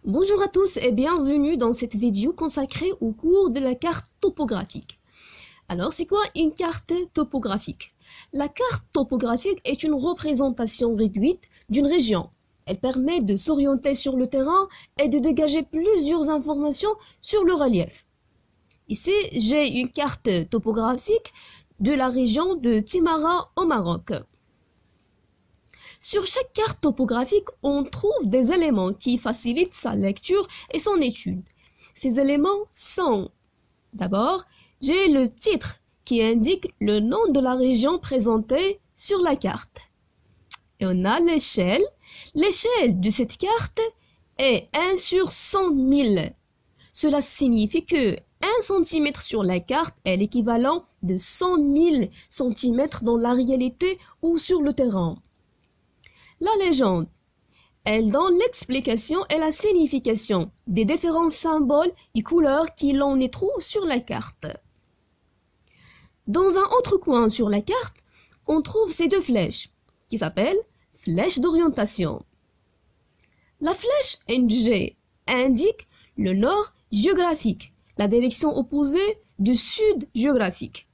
Bonjour à tous et bienvenue dans cette vidéo consacrée au cours de la carte topographique. Alors, c'est quoi une carte topographique? La carte topographique est une représentation réduite d'une région. Elle permet de s'orienter sur le terrain et de dégager plusieurs informations sur le relief. Ici, j'ai une carte topographique de la région de Timara au Maroc. Sur chaque carte topographique, on trouve des éléments qui facilitent sa lecture et son étude. Ces éléments sont, d'abord, j'ai le titre qui indique le nom de la région présentée sur la carte. Et on a l'échelle. L'échelle de cette carte est 1 sur 100 000. Cela signifie que 1 cm sur la carte est l'équivalent de 100 000 cm dans la réalité ou sur le terrain. La légende, elle donne l'explication et la signification des différents symboles et couleurs qui l'on y trouve sur la carte. Dans un autre coin sur la carte, on trouve ces deux flèches qui s'appellent flèches d'orientation. La flèche NG indique le nord géographique, la direction opposée du sud géographique.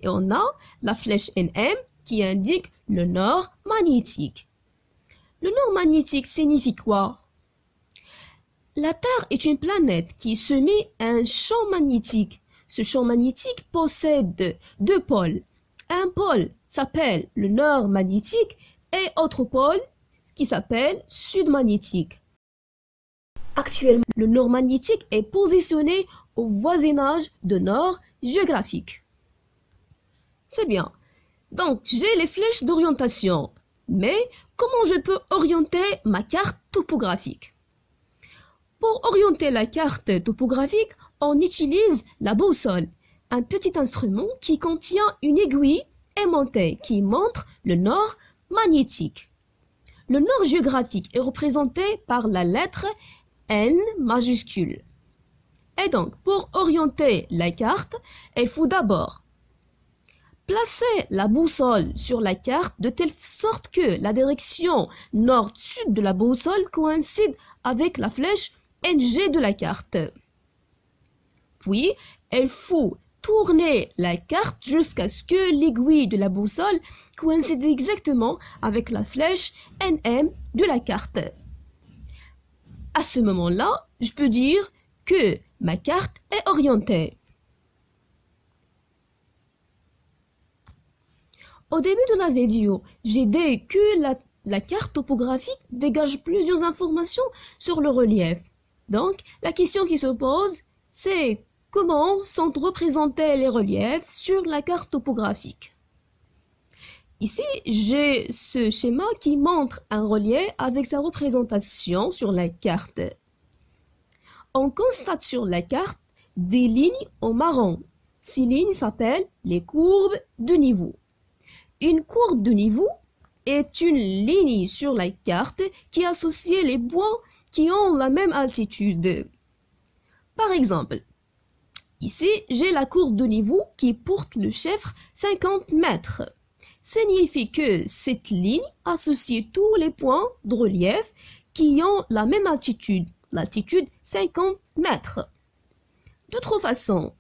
Et on a la flèche NM qui indique le nord magnétique. Le nord magnétique signifie quoi? La Terre est une planète qui soumet un champ magnétique. Ce champ magnétique possède deux pôles. Un pôle s'appelle le nord magnétique et autre pôle qui s'appelle sud magnétique. Actuellement, le nord magnétique est positionné au voisinage de nord géographique. C'est bien. Donc, j'ai les flèches d'orientation. Mais comment je peux orienter ma carte topographique? Pour orienter la carte topographique, on utilise la boussole, un petit instrument qui contient une aiguille aimantée qui montre le nord magnétique. Le nord géographique est représenté par la lettre N majuscule. Et donc, pour orienter la carte, il faut d'abord placer la boussole sur la carte de telle sorte que la direction nord-sud de la boussole coïncide avec la flèche NG de la carte. Puis, il faut tourner la carte jusqu'à ce que l'aiguille de la boussole coïncide exactement avec la flèche NM de la carte. À ce moment-là, je peux dire que ma carte est orientée. Au début de la vidéo, j'ai dit que la carte topographique dégage plusieurs informations sur le relief. Donc, la question qui se pose, c'est comment sont représentés les reliefs sur la carte topographique. Ici, j'ai ce schéma qui montre un relief avec sa représentation sur la carte. On constate sur la carte des lignes en marron. Ces lignes s'appellent les courbes de niveau. Une courbe de niveau est une ligne sur la carte qui associe les points qui ont la même altitude. Par exemple, ici, j'ai la courbe de niveau qui porte le chiffre 50 mètres. Signifie que cette ligne associe tous les points de relief qui ont la même altitude, l'altitude 50 mètres. D'autre façon,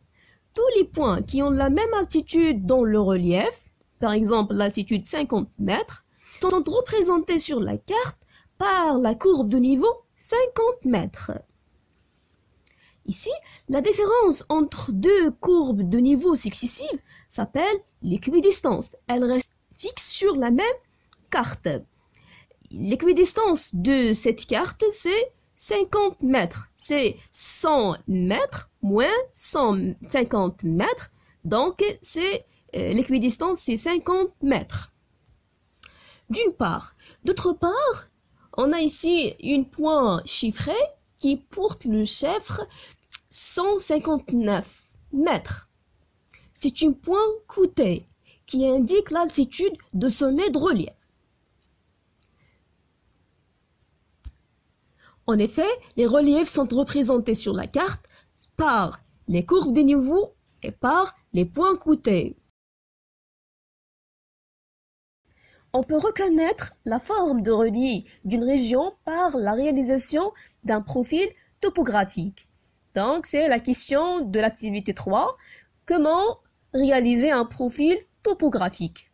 tous les points qui ont la même altitude dans le relief, par exemple l'altitude 50 mètres, sont représentés sur la carte par la courbe de niveau 50 mètres. Ici, la différence entre deux courbes de niveau successives s'appelle l'équidistance. Elle reste fixe sur la même carte. L'équidistance de cette carte, c'est 50 mètres. C'est 100 mètres moins 150 mètres. Donc, c'est l'équidistance, c'est 50 mètres. D'une part. D'autre part, on a ici un point chiffré qui porte le chiffre 159 mètres. C'est un point côté qui indique l'altitude de sommet de relief. En effet, les reliefs sont représentés sur la carte par les courbes de niveau et par les points côtés. On peut reconnaître la forme de relief d'une région par la réalisation d'un profil topographique. Donc, c'est la question de l'activité 3. Comment réaliser un profil topographique?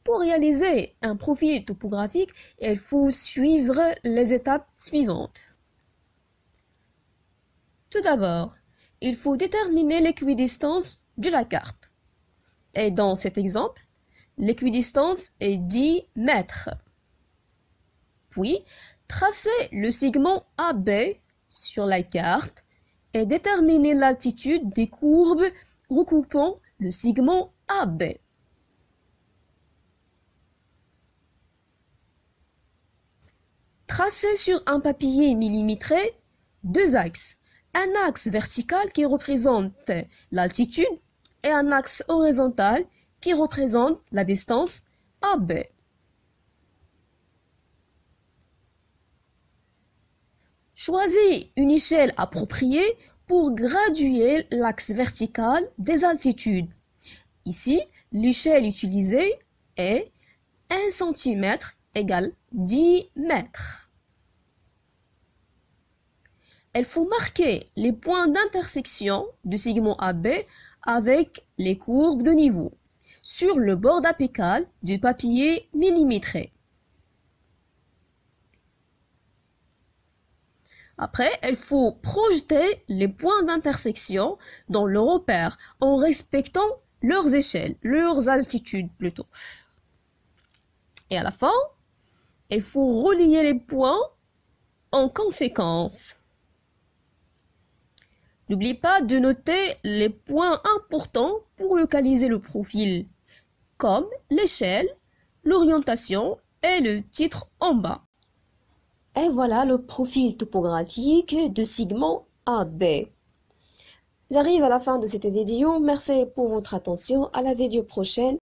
Pour réaliser un profil topographique, il faut suivre les étapes suivantes. Tout d'abord, il faut déterminer l'équidistance de la carte. Et dans cet exemple, l'équidistance est 10 mètres. Puis, tracer le segment AB sur la carte et déterminer l'altitude des courbes recoupant le segment AB. Tracer sur un papier millimétré 2 axes. Un axe vertical qui représente l'altitude et un axe horizontal qui représente la distance AB. Choisissez une échelle appropriée pour graduer l'axe vertical des altitudes. Ici, l'échelle utilisée est 1 cm égale 10 mètres. Il faut marquer les points d'intersection du segment AB avec les courbes de niveau sur le bord apical du papier millimétré. Après, il faut projeter les points d'intersection dans le repère en respectant leurs échelles, leurs altitudes plutôt. Et à la fin, il faut relier les points en conséquence. N'oublie pas de noter les points importants pour localiser le profil, comme l'échelle, l'orientation et le titre en bas. Et voilà le profil topographique de segment AB. J'arrive à la fin de cette vidéo. Merci pour votre attention. À la vidéo prochaine.